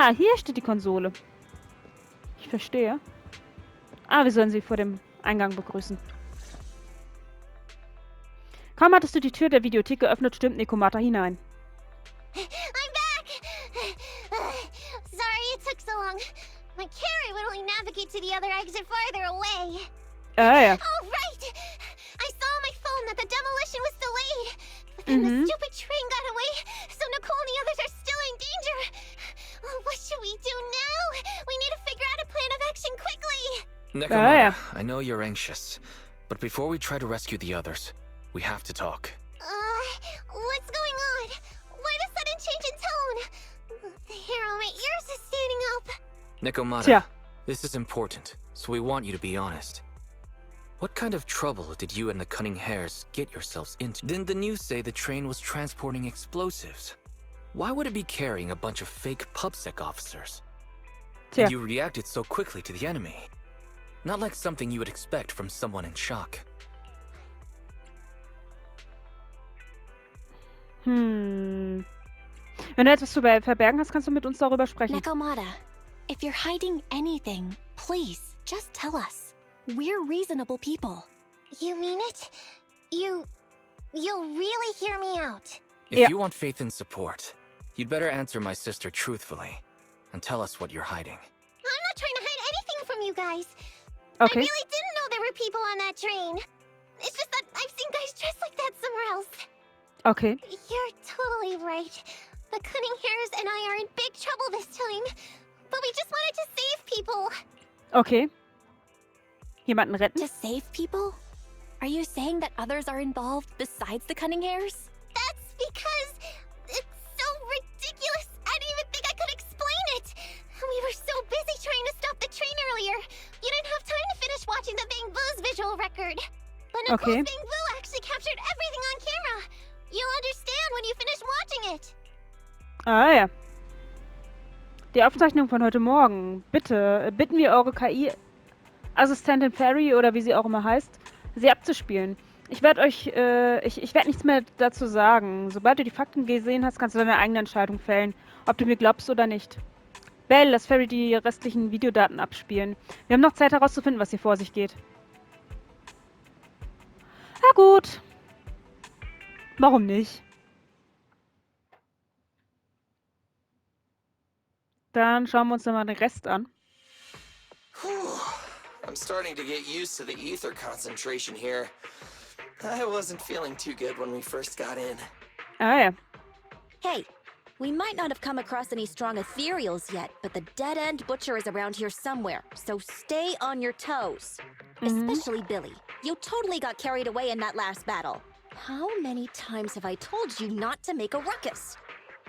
Ah, hier steht die Konsole. Ich verstehe. Ah, wir sollen sie vor dem Eingang begrüßen. Kaum hattest du die Tür der Videothek geöffnet, stürmt Nekomata hinein. I'm back! Sorry it took so long. My carrot would only navigate to the other exit farther away. Ah, ja. Oh, right! I saw on my phone that the demolition was delayed. But then the stupid train got away, so Nicole and the others are still in danger. Oh, what should we do now? We need to figure out a plan of action quickly. Nekomata, I know you're anxious, but before we try to rescue the others, we have to talk. What's going on? Why the sudden change in tone? The hair on my ears is standing up. Nekomata, this is important, so we want you to be honest. What kind of trouble did you and the cunning hares get yourselves into? Didn't the news say the train was transporting explosives? Why would it be carrying a bunch of fake PubSec officers? And you reacted so quickly to the enemy. Not like something you would expect from someone in shock. Wenn du etwas zu verbergen hast, kannst du mit uns darüber sprechen. Nekomata, if you're hiding anything, please, just tell us. We're reasonable people. You mean it? You'll really hear me out. If you want faith and support, you'd better answer my sister truthfully and tell us what you're hiding. I'm not trying to hide anything from you guys. Okay. I really didn't know there were people on that train. It's just that I've seen guys dressed like that somewhere else. Okay. You're totally right. The cunning hares and I are in big trouble this time. But we just wanted to save people. Okay. Jemanden retten? To save people? Are you saying that others are involved besides the cunning hares? That's because it's so ridiculous. I didn't even think I could explain it. We were so busy trying to stop the train earlier. You didn't have time to finish watching the Bang Boo's visual record. But Nicole's Bang Boo actually captured everything on camera. You'll understand when you finish watching it. Ah ja. Die Aufzeichnung von heute Morgen. Bitte bitten wir eure KI-Assistentin Fairy oder wie sie auch immer heißt, sie abzuspielen. Ich werde nichts mehr dazu sagen. Sobald du die Fakten gesehen hast, kannst du deine eigene Entscheidung fällen, ob du mir glaubst oder nicht. Bell, lass Fairy die restlichen Videodaten abspielen. Wir haben noch Zeit herauszufinden, was hier vor sich geht. Na gut. Warum nicht? Dann schauen wir uns mal den Rest an. I'm starting to get used to the ether concentration here. I wasn't feeling too good when we first got in. Ah ja. Hey, we might not have come across any strong ethereals yet, but the dead-end butcher is around here somewhere, so stay on your toes. Especially Billy. You totally got carried away in that last battle. How many times have I told you not to make a ruckus?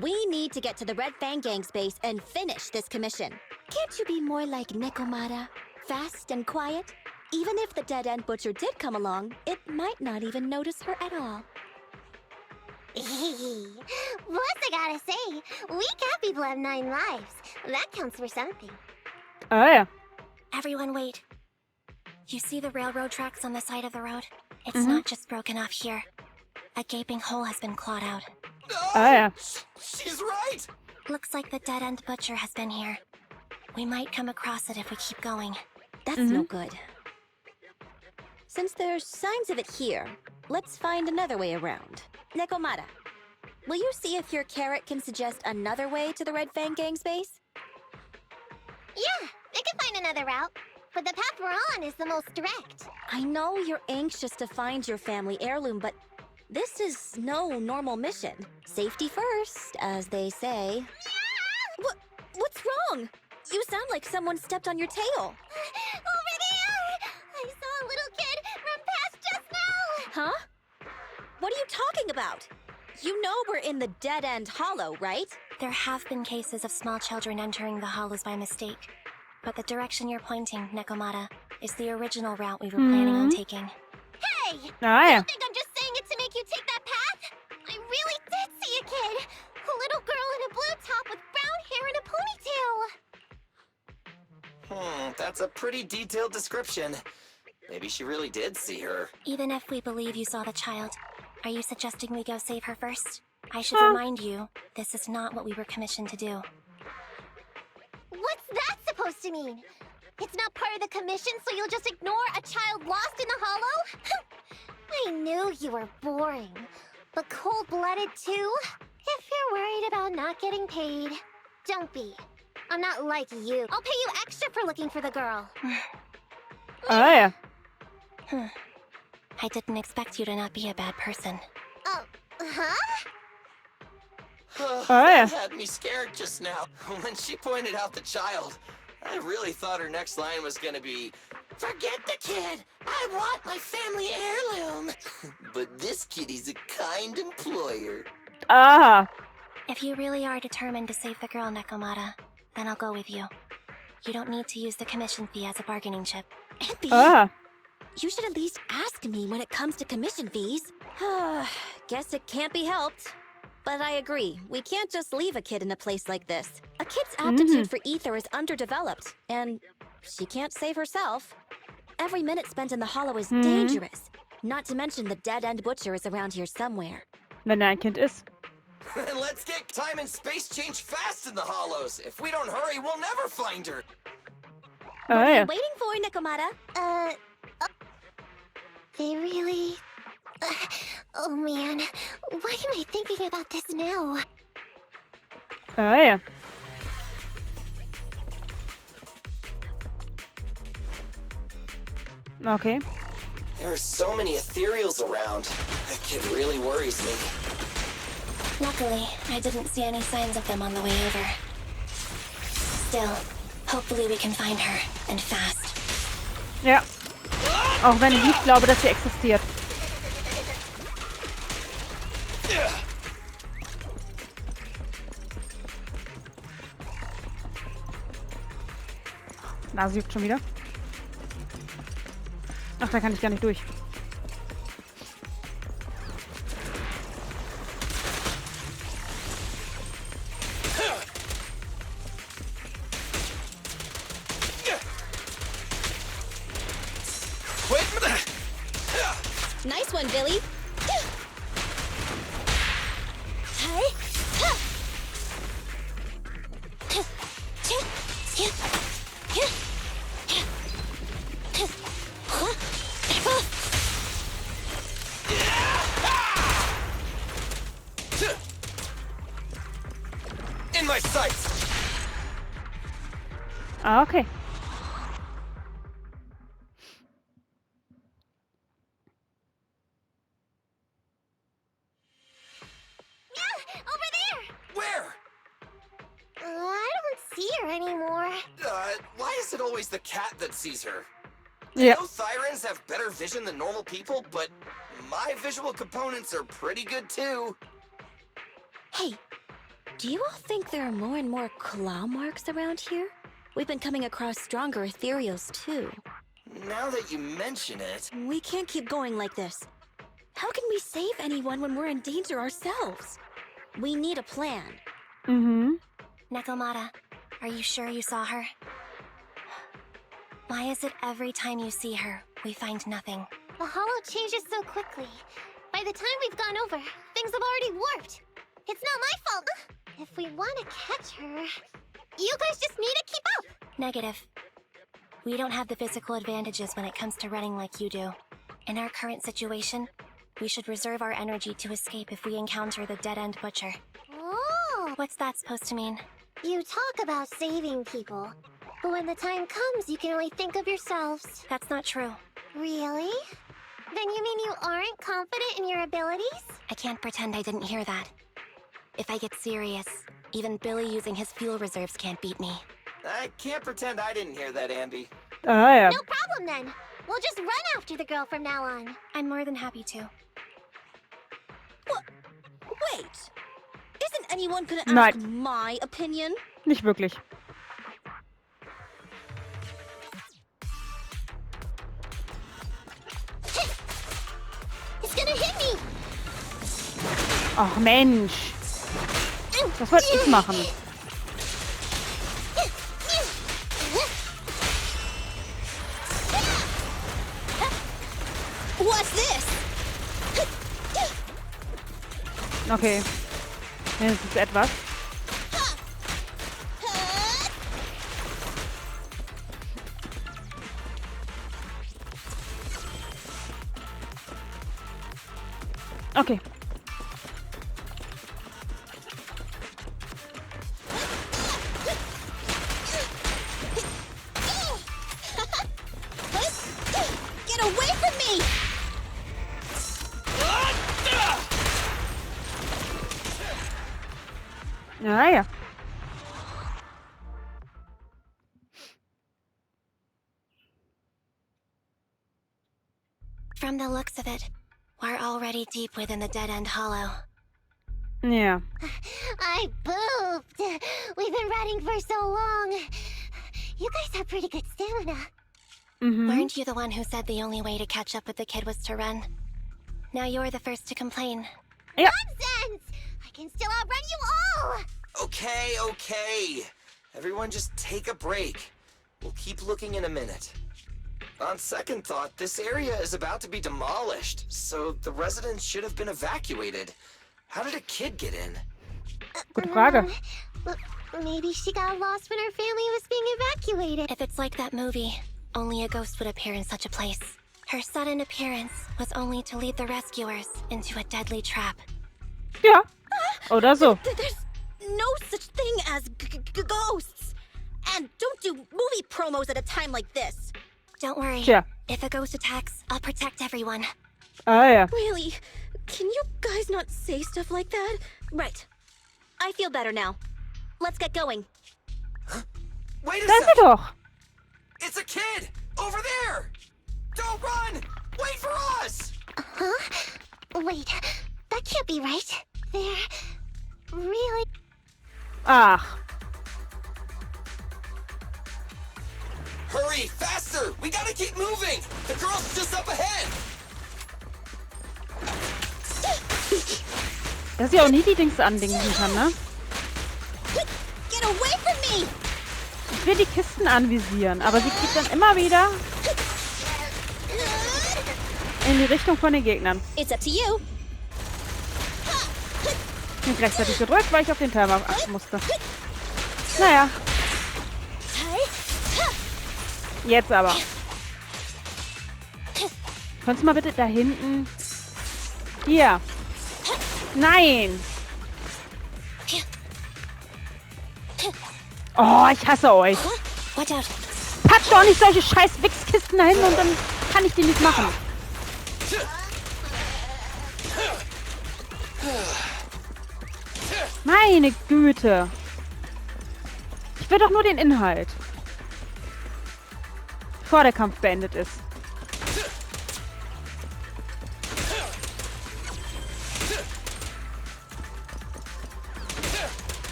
We need to get to the Red Fang Gang's base and finish this commission. Can't you be more like Nekomata? Fast and quiet? Even if the dead-end butcher did come along, it might not even notice her at all. Plus, I gotta say, we cat people have 9 lives. That counts for something. Ah ja. Everyone wait. You see the railroad tracks on the side of the road? It's not just broken off here. A gaping hole has been clawed out. Ah ja. She's right! Looks like the dead-end butcher has been here. We might come across it if we keep going. That's no good. Since there's signs of it here, let's find another way around. Nekomata, will you see if your carrot can suggest another way to the Red Fang Gang's base? Yeah, I can find another route. But the path we're on is the most direct. I know you're anxious to find your family heirloom, but this is no normal mission. Safety first, as they say. What's wrong? You sound like someone stepped on your tail. Over there! I saw a little kid run past just now! Huh? What are you talking about? You know we're in the dead-end hollow, right? There have been cases of small children entering the hollows by mistake. But the direction you're pointing, Nekomata, is the original route we were planning on taking. Hey! Ah You ja. don't think I'm just saying it to make you take that path? I really did see a kid! A little girl in a blue top with brown hair and a ponytail! That's a pretty detailed description. Maybe she really did see her. Even if we believe you saw the child, are you suggesting we go save her first? I should remind you, this is not what we were commissioned to do. What's that supposed to mean? It's not part of the commission, so you'll just ignore a child lost in the hollow? I knew you were boring. But cold-blooded too? If you're worried about not getting paid, don't be. I'm not like you. I'll pay you extra for looking for the girl. Ah ja. I didn't expect you to not be a bad person. Oh, huh? That had me scared just now. When she pointed out the child, I really thought her next line was gonna be, "Forget the kid! I want my family heirloom!" But this kitty's a kind employer. Ah. If you really are determined to save the girl, Nekomata, then I'll go with you. You don't need to use the commission fee as a bargaining chip. Abby, Ah. you should at least ask me when it comes to commission fees. Guess it can't be helped. But I agree, we can't just leave a kid in a place like this. A kid's aptitude for ether is underdeveloped, and she can't save herself. Every minute spent in the hollow is dangerous. Not to mention the dead-end butcher is around here somewhere. Wenn er ein Kind ist. And let's get time and space change fast in the hollows. If we don't hurry, we'll never find her. Ah What are ja. you waiting for, Nekomata? They really... oh man, why am I thinking about this now? Ah ja. Okay. There are so many ethereals around. That kid really worries me. Luckily, I didn't see any signs of them on the way over. Still, hopefully we can find her, and fast. Ja. Auch wenn ich nicht glaube, dass sie existiert. Nase juckt schon wieder. Ach, da kann ich gar nicht durch. Nice one, Billy. In my sights. Ah, okay. Over there! Where? I don't see her anymore. Why is it always the cat that sees her? Ja. I know Thyrans have better vision than normal people, but my visual components are pretty good too. Hey, do you all think there are more and more claw marks around here? We've been coming across stronger ethereals too. Now that you mention it... We can't keep going like this. How can we save anyone when we're in danger ourselves? We need a plan. Mhm. Nekomata, are you sure you saw her? Why is it every time you see her, we find nothing? The hollow changes so quickly. By the time we've gone over, things have already warped. It's not my fault. If we want to catch her, you guys just need to keep up. Negative. We don't have the physical advantages when it comes to running like you do. In our current situation, we should reserve our energy to escape if we encounter the dead-end butcher. Oh! What's that supposed to mean? You talk about saving people, but when the time comes, you can only think of yourselves. That's not true. Really? Then you mean you aren't confident in your abilities? I can't pretend I didn't hear that. If I get serious, even Billy using his fuel reserves can't beat me. I can't pretend I didn't hear that, Ambi. Ah ja. No problem then. We'll just run after the girl from now on. I'm more than happy to. Wait! Isn't anyone gonna ask Nein. my opinion? Nicht wirklich. It's gonna hit me! Ach Mensch. Was wollte ich machen? What's this? Okay. Wenigstens etwas. Okay. Get away from me! Naja. From the looks of it, we're already deep within the dead-end hollow. Ja. I pooped. We've been running for so long. You guys have pretty good stamina. Mhm. Weren't you the one who said the only way to catch up with the kid was to run? Now you're the first to complain. Ja. Nonsense! I can still outrun you all! Okay, okay. Everyone just take a break. We'll keep looking in a minute. On second thought, this area is about to be demolished, so the residents should have been evacuated. How did a kid get in? Gute Frage. Maybe she got lost when her family was being evacuated. If it's like that movie, only a ghost would appear in such a place. Her sudden appearance was only to lead the rescuers into a deadly trap. Ja. Oder so. There's no such thing as ghosts. And don't do movie promos at a time like this. Don't worry. Tja. If a ghost attacks, I'll protect everyone. Ah ja. Really? Can you guys not say stuff like that? Right. I feel better now. Let's get going. Wait a Da ist sie second! doch. It's a kid! Over there! Don't run! Wait for us! Huh? Wait, that can't be right. They're really... Ach. Hurry, faster! We gotta keep moving! The girl's just up ahead! Dass sie auch nie die Dings andingen kann, ne? Get away from me! Ich will die Kisten anvisieren, aber sie geht dann immer wieder in die Richtung von den Gegnern. It's up to you. Nicht rechtzeitig gedrückt, weil ich auf den Timer achten musste. Naja. Jetzt aber. Könntest du mal bitte da hinten... Hier. Nein. Oh, ich hasse euch. Watch out. Packt doch nicht solche scheiß Wichskisten da hin und dann kann ich die nicht machen. Meine Güte. Ich will doch nur den Inhalt. Bevor der Kampf beendet ist.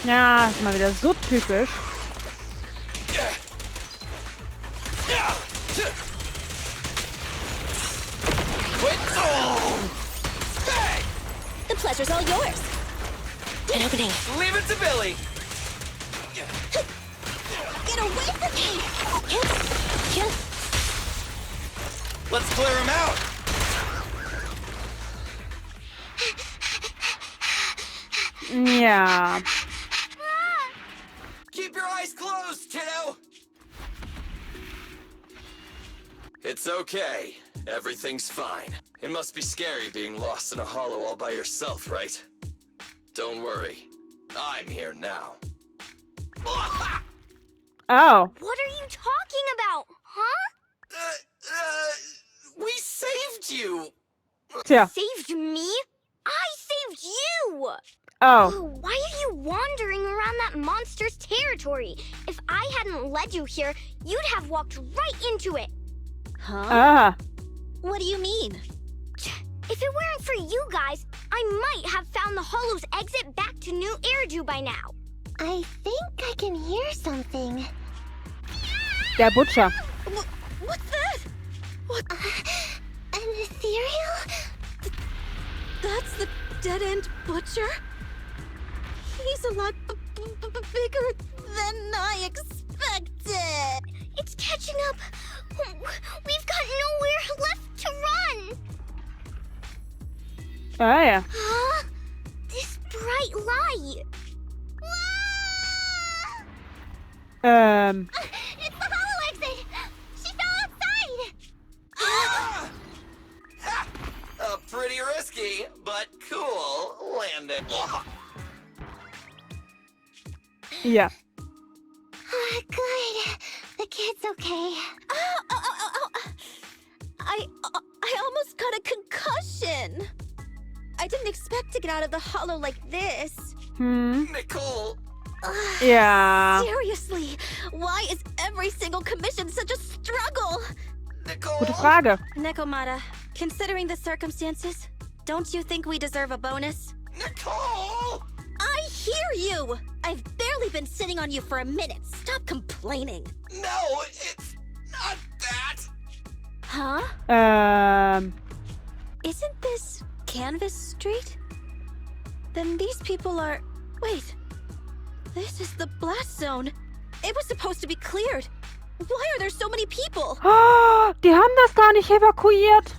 Ja, ist mal wieder so typisch. The pleasure's all yours. An opening. Leave it to Billy! Get away from me! Let's clear him out! Ja. Keep your eyes closed, kiddo! It's okay. Everything's fine. It must be scary being lost in a hollow all by yourself, right? Don't worry. I'm here now. Oh. What are you talking about, huh? We saved you! Tja. Saved me? I saved you! Oh. Why are you wandering around that monster's territory? If I hadn't led you here, you'd have walked right into it. Huh? Ah. What do you mean? If it weren't for you guys, I might have found the Hollow's exit back to New Eridu by now. I think I can hear something. Der Butcher. What's that? What? An ethereal? That's the dead-end butcher? He's a lot bigger than I expected. It's catching up. We've got nowhere left to run. Ah ja. Huh? This bright light. It's the Hollow exit. She fell outside. planned it. Ja. Good. The kid's okay. I almost got a concussion. I didn't expect to get out of the hollow like this. Nicole! Ja. Seriously, why is every single commission such a struggle? Nicole! Gute Frage. Nekomata, considering the circumstances, don't you think we deserve a bonus? Nicole! I hear you! I've barely been sitting on you for a minute. Stop complaining. No, it's not that. Huh? Isn't this Canvas Street? Then these people are... Wait. This is the blast zone. It was supposed to be cleared. Why are there so many people? Oh, die haben das gar nicht evakuiert.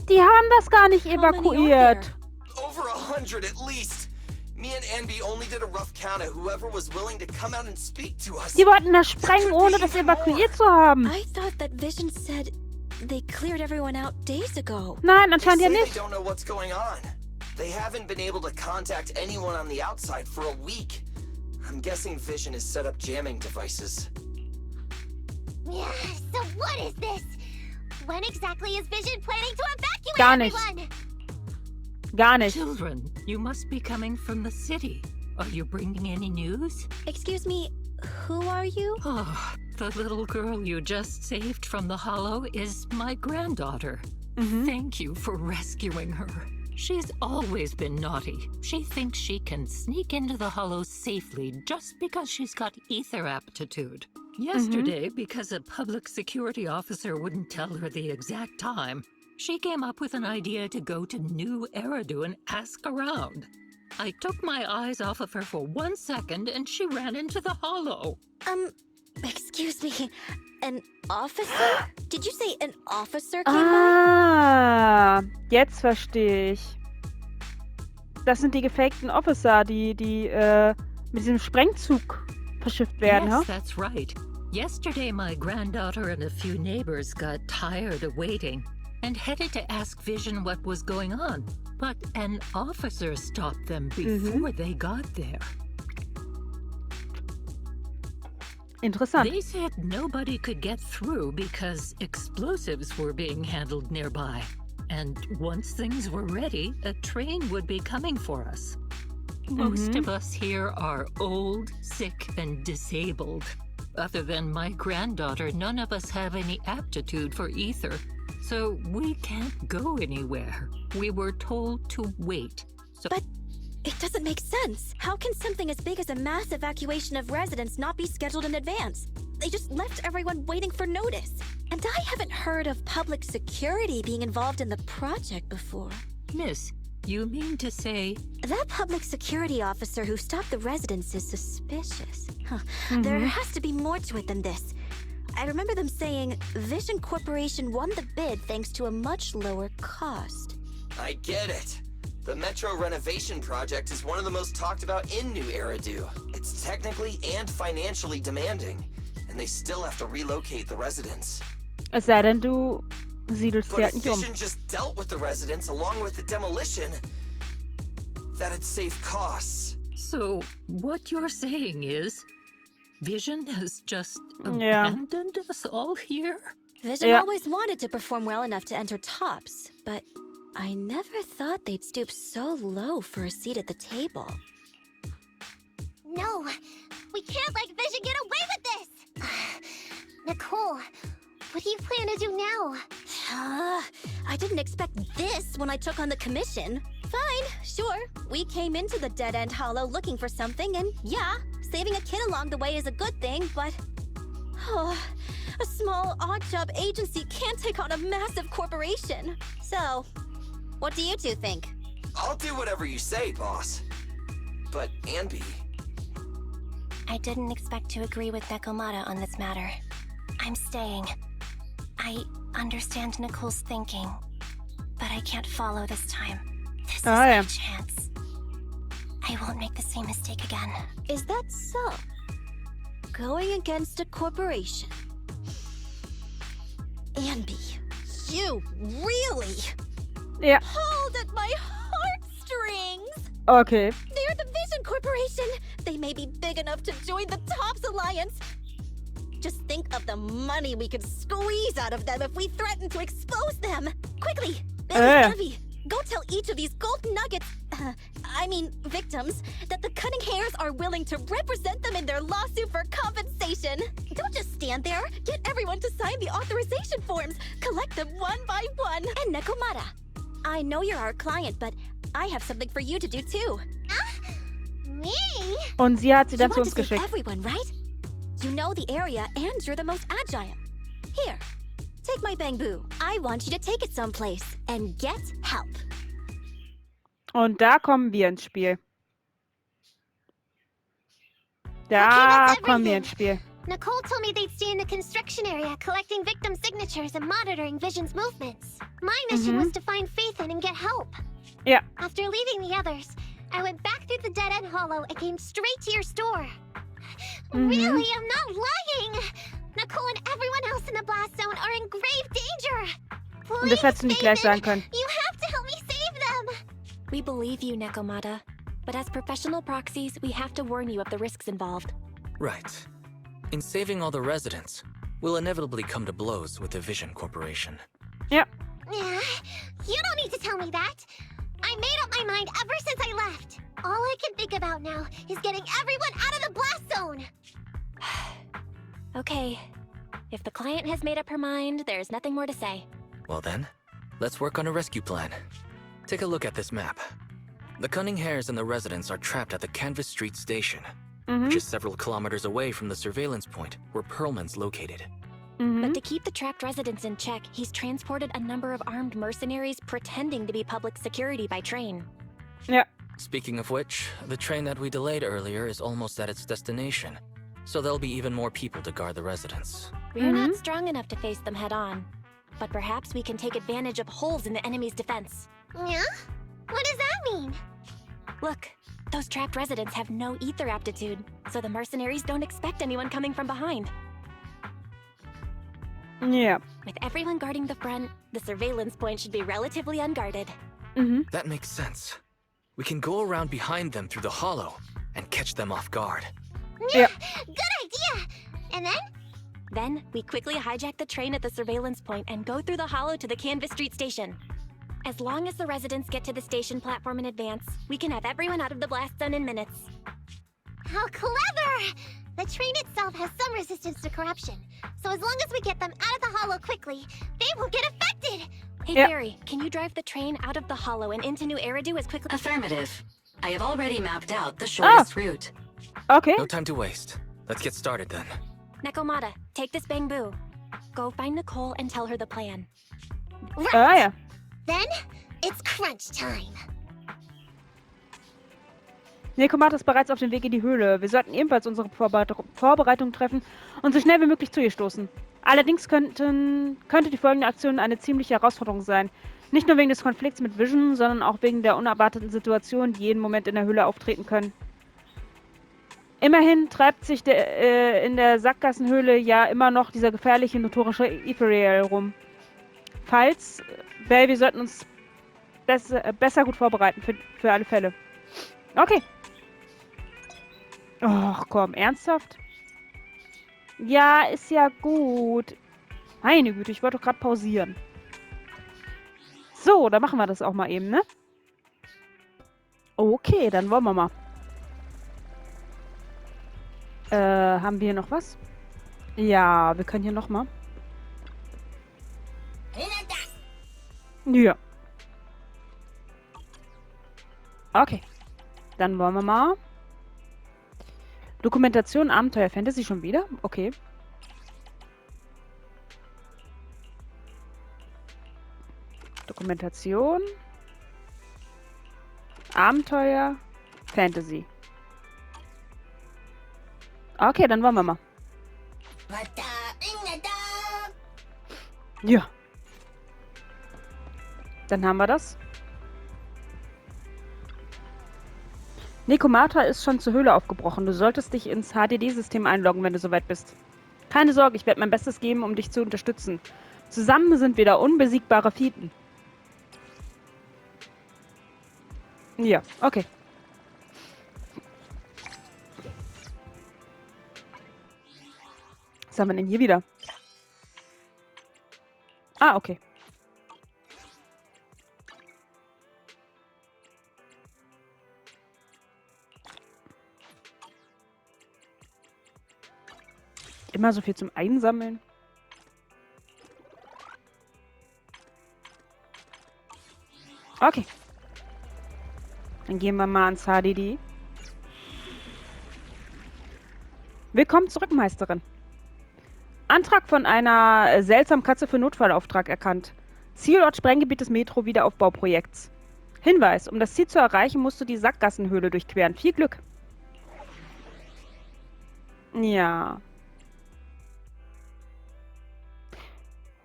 Die haben das gar nicht How many are evakuiert. there? Over 100 at least. Me and Anby only did a rough count of whoever was willing to come out and speak to us. Die wollten das sprengen, ohne das evakuiert zu haben. I thought that Vision said they cleared everyone out days ago. Nein, They anscheinend ja say they nicht. don't know what's going on. They haven't been able to contact anyone on the outside for a week. I'm guessing Vision has set up jamming devices. Yeah, so what is this? When exactly is Vision planning to evacuate Gar nicht. everyone? Gar nicht. Children, you must be coming from the city. Are you bringing any news? Excuse me, who are you? Oh, the little girl you just saved from the hollow is my granddaughter. Thank you for rescuing her. She's always been naughty. She thinks she can sneak into the hollow safely just because she's got ether aptitude. Yesterday, because a public security officer wouldn't tell her the exact time, she came up with an idea to go to New Eridu and ask around. I took my eyes off of her for 1 second and she ran into the hollow. Excuse me, an officer? Did you say an officer came by? Ah, jetzt verstehe ich. Das sind die gefakten Officer, die mit diesem Sprengzug verschifft werden, Yes, ha? that's right. Yesterday, my granddaughter and a few neighbors got tired of waiting and headed to ask Vision what was going on. But an officer stopped them before they got there. Interessant. They said nobody could get through because explosives were being handled nearby. And once things were ready, a train would be coming for us. Most of us here are old, sick, and disabled. Other than my granddaughter, none of us have any aptitude for ether. So we can't go anywhere. We were told to wait. So But it doesn't make sense. How can something as big as a mass evacuation of residents not be scheduled in advance? They just left everyone waiting for notice. And I haven't heard of public security being involved in the project before. Miss, you mean to say... That public security officer who stopped the residents is suspicious. There has to be more to it than this. I remember them saying Vision Corporation won the bid thanks to a much lower cost. I get it. The Metro renovation project is one of the most talked about in New Eridu. It's technically and financially demanding, and they still have to relocate the residents. Es sei denn, du siedelst But sie if halt nicht um. Vision just dealt with the residents along with the demolition, that'd save costs. So, what you're saying is... Vision has just Yeah. abandoned us all here? Vision Yeah. always wanted to perform well enough to enter tops, but I never thought they'd stoop so low for a seat at the table. No, we can't let Vision get away with this! Nicole, what do you plan to do now? I didn't expect this when I took on the commission. Fine, sure. We came into the dead-end hollow looking for something, and yeah, saving a kid along the way is a good thing, but... a small odd-job agency can't take on a massive corporation. So, what do you two think? I'll do whatever you say, boss. But Anby, I didn't expect to agree with Nekomata on this matter. I'm staying. I understand Nicole's thinking, but I can't follow this time. This is yeah. my chance. I won't make the same mistake again. Is that so? Going against a corporation? Anby, you really Ja. pulled at my strings. Okay. They're the Vision Corporation. They may be big enough to join the Tops Alliance. Just think of the money we could squeeze out of them if we threaten to expose them. Quickly, Billy, go tell each of these gold nuggets, victims, that the Cunning Hares are willing to represent them in their lawsuit for compensation. Don't just stand there. Get everyone to sign the authorization forms. Collect them one by one. And Nekomata, I know you're our client, but I have something for you to do too. Me? Und sie hat sie You dann zu want uns to save geschickt. everyone, right? You know the area and you're the most agile. Here, take my bamboo. I want you to take it someplace and get help. Und da kommen wir ins Spiel. Da that's kommen wir everything. ins Spiel. Nicole told me they'd stay in the construction area, collecting victim signatures and monitoring Vision's movements. My mission was to find Faithin and get help. Ja. After leaving the others, I went back through the dead-end hollow and came straight to your store. Really, I'm not lying. Nicole and everyone else in the blast zone are in grave danger. Und Please, das hättest du nicht gleich sagen können. you have to help me save them. We believe you, Nekomata. But as professional proxies, we have to warn you of the risks involved. Right. In saving all the residents, we'll inevitably come to blows with the Vision Corporation. Ja. Yeah, you don't need to tell me that. I made up my mind ever since I left. All I can think about now is getting everyone out of the blast zone. Okay. If the client has made up her mind, there's nothing more to say. Well then, let's work on a rescue plan. Take a look at this map. The Cunning Hares and the residents are trapped at the Canvas Street station, which is several kilometers away from the surveillance point where Perlman's located. But to keep the trapped residents in check, he's transported a number of armed mercenaries pretending to be public security by train. Ja. Speaking of which, the train that we delayed earlier is almost at its destination, so there'll be even more people to guard the residents. We're not strong enough to face them head on. But perhaps we can take advantage of holes in the enemy's defense. Yeah? What does that mean? Look, those trapped residents have no ether aptitude, so the mercenaries don't expect anyone coming from behind. Ja. With everyone guarding the front, the surveillance point should be relatively unguarded. That makes sense. We can go around behind them through the hollow and catch them off guard. Ja. Good idea. And then? Then, we quickly hijack the train at the surveillance point and go through the hollow to the Canvas Street station. As long as the residents get to the station platform in advance, we can have everyone out of the blast zone in minutes. How clever! The train itself has some resistance to corruption, so as long as we get them out of the hollow quickly, they won't get affected! Hey, Yep. Barry, can you drive the train out of the hollow and into New Eridu as quickly as Affirmative. I have already mapped out the shortest route. Okay. No time to waste. Let's get started then. Nekomata, take this bamboo. Go find Nicole and tell her the plan. Right! Ja. Then, it's crunch time. Nekomata ist bereits auf dem Weg in die Höhle. Wir sollten ebenfalls unsere Vorbereitungen treffen und so schnell wie möglich zu ihr stoßen. Allerdings könnte die folgende Aktion eine ziemliche Herausforderung sein. Nicht nur wegen des Konflikts mit Vision, sondern auch wegen der unerwarteten Situationen, die jeden Moment in der Höhle auftreten können. Immerhin treibt sich in der Sackgassenhöhle ja immer noch dieser gefährliche, notorische Ethereal rum. Falls, wir sollten uns besser gut vorbereiten für alle Fälle. Okay. Och, komm, ernsthaft? Ja, ist ja gut. Meine Güte, ich wollte doch gerade pausieren. So, dann machen wir das auch mal eben, ne? Okay, dann wollen wir mal. Haben wir hier noch was? Ja, wir können hier noch mal. Ja. Okay. Dann wollen wir mal. Dokumentation, Abenteuer, Fantasy schon wieder? Okay. Dokumentation. Abenteuer, Fantasy. Okay, dann wollen wir mal. Ja. Dann haben wir das. Nekomata ist schon zur Höhle aufgebrochen. Du solltest dich ins HDD-System einloggen, wenn du soweit bist. Keine Sorge, ich werde mein Bestes geben, um dich zu unterstützen. Zusammen sind wir da unbesiegbare Fieten. Ja, okay. Was haben wir denn hier wieder? Ah, okay. Immer so viel zum Einsammeln. Okay. Dann gehen wir mal ans HDD. Willkommen zurück, Meisterin. Antrag von einer seltsamen Katze für Notfallauftrag erkannt. Zielort Sprenggebiet des Metro-Wiederaufbauprojekts. Hinweis: Um das Ziel zu erreichen, musst du die Sackgassenhöhle durchqueren. Viel Glück. Ja.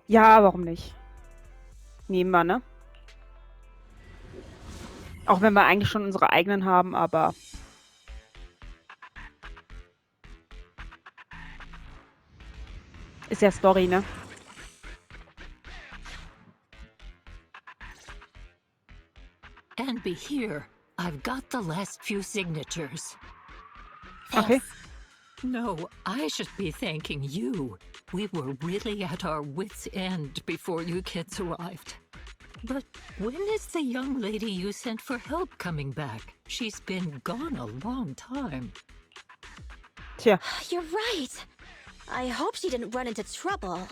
Ja, warum nicht? Nehmen wir, ne? Auch wenn wir eigentlich schon unsere eigenen haben, aber... Ist ja Story, ne? And be here. I've got the last few signatures. Okay. No, I should be thanking you. We were really at our wits' end before you kids arrived. But when is the young lady you sent for help coming back? She's been gone a long time. Tja. You're right. I hope she didn't run into trouble.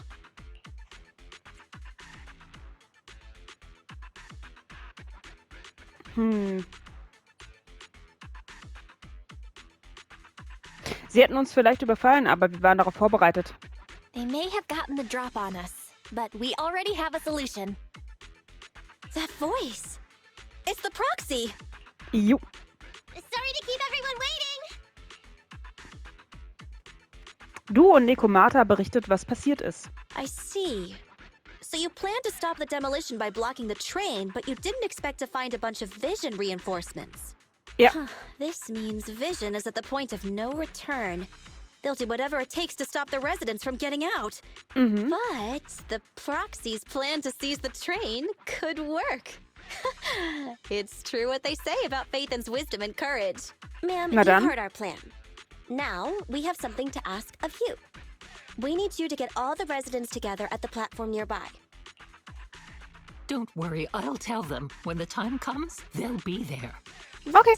Sie hätten uns vielleicht überfallen, aber wir waren darauf vorbereitet. They may have gotten the drop on us, but we already have a solution. That voice. It's the proxy. Jo. Sorry to keep everyone waiting. Du und Nekomata berichtet, was passiert ist. I see. So you planned to stop the demolition by blocking the train, but you didn't expect to find a bunch of vision reinforcements. Ja. This means vision is at the point of no return. They'll do whatever it takes to stop the residents from getting out. But the proxy's plan to seize the train could work. It's true what they say about Phaethon's wisdom and courage. Ma'am, you've Madame? heard our plan. Now, we have something to ask of you. We need you to get all the residents together at the platform nearby. Don't worry, I'll tell them. When the time comes, they'll be there. Okay.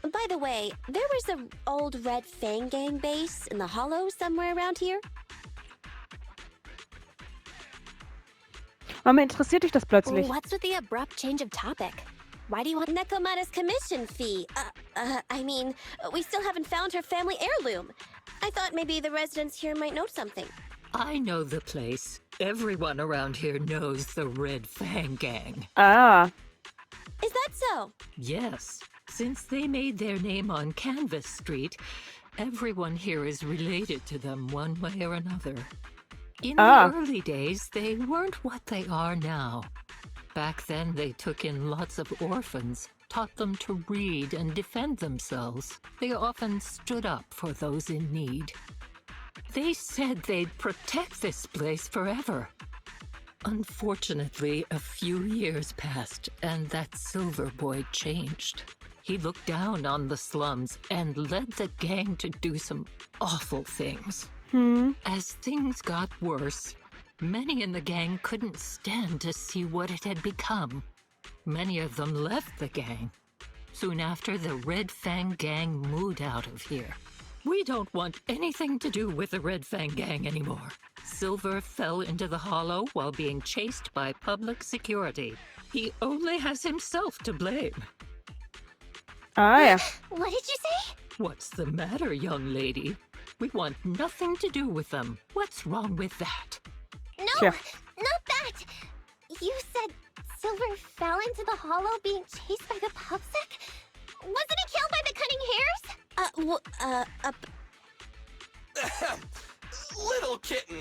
By the way, there was an old Red Fang Gang base in the hollow somewhere around here. Warum interessiert dich das plötzlich? What's with the abrupt change of topic? Why do you want Nekomata's commission fee. I mean, we still haven't found her family heirloom. I thought maybe the residents here might know something. I know the place. Everyone around here knows the Red Fang Gang. Ah. Is that so? Yes. Since they made their name on Canvas Street, everyone here is related to them one way or another. In the early days, they weren't what they are now. Back then, they took in lots of orphans, taught them to read and defend themselves. They often stood up for those in need. They said they'd protect this place forever. Unfortunately, a few years passed, and that silver boy changed. He looked down on the slums and led the gang to do some awful things. As things got worse, many in the gang couldn't stand to see what it had become. Many of them left the gang. Soon after, the Red Fang Gang moved out of here. We don't want anything to do with the Red Fang Gang anymore. Silver fell into the hollow while being chased by public security. He only has himself to blame. Ah, ja. What did you say? What's the matter, young lady? We want nothing to do with them. What's wrong with that? No, Yeah. not that. You said Silver fell into the hollow being chased by the pubsec? Wasn't he killed by the cunning hares? Little kitten.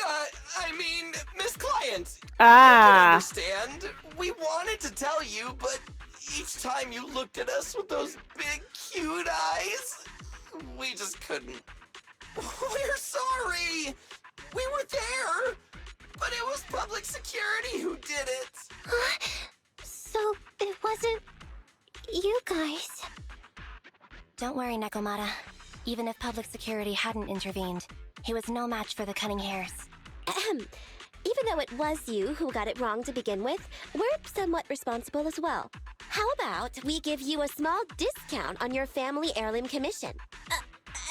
I mean, Miss Client. You Ah. can understand. We wanted to tell you, but each time you looked at us with those big, cute eyes, we just couldn't. We're sorry. We were there, but it was public security who did it. So it wasn't You guys... Don't worry, Nekomata. Even if public security hadn't intervened, he was no match for the cunning hares. Ahem. Even though it was you who got it wrong to begin with, we're somewhat responsible as well. How about we give you a small discount on your family heirloom commission?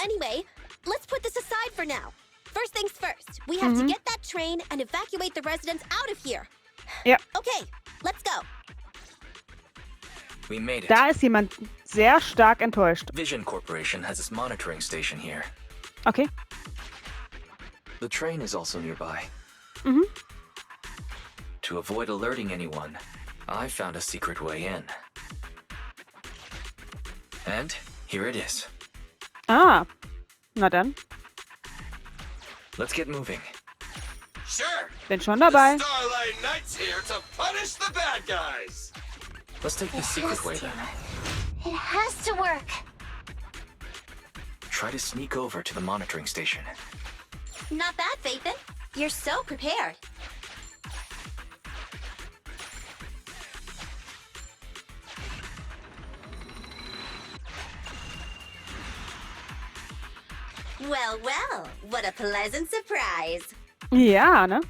Anyway, let's put this aside for now. First things first, we have to get that train and evacuate the residents out of here. Ja. Okay, let's go. We made it. Da ist jemand sehr stark enttäuscht. Vision Corporation has its monitoring station here. Okay. The train is also nearby. Mhm. To avoid alerting anyone, I found a secret way in. And here it is. Ah. Na dann. Let's get moving. Sure. Bin schon dabei. The Starlight Knight's here to punish the bad guys. Let's take the secret way then. It has to work. Try to sneak over to the monitoring station. Not bad, Phaethon. You're so prepared. Well, well, what a pleasant surprise. Ja, ne?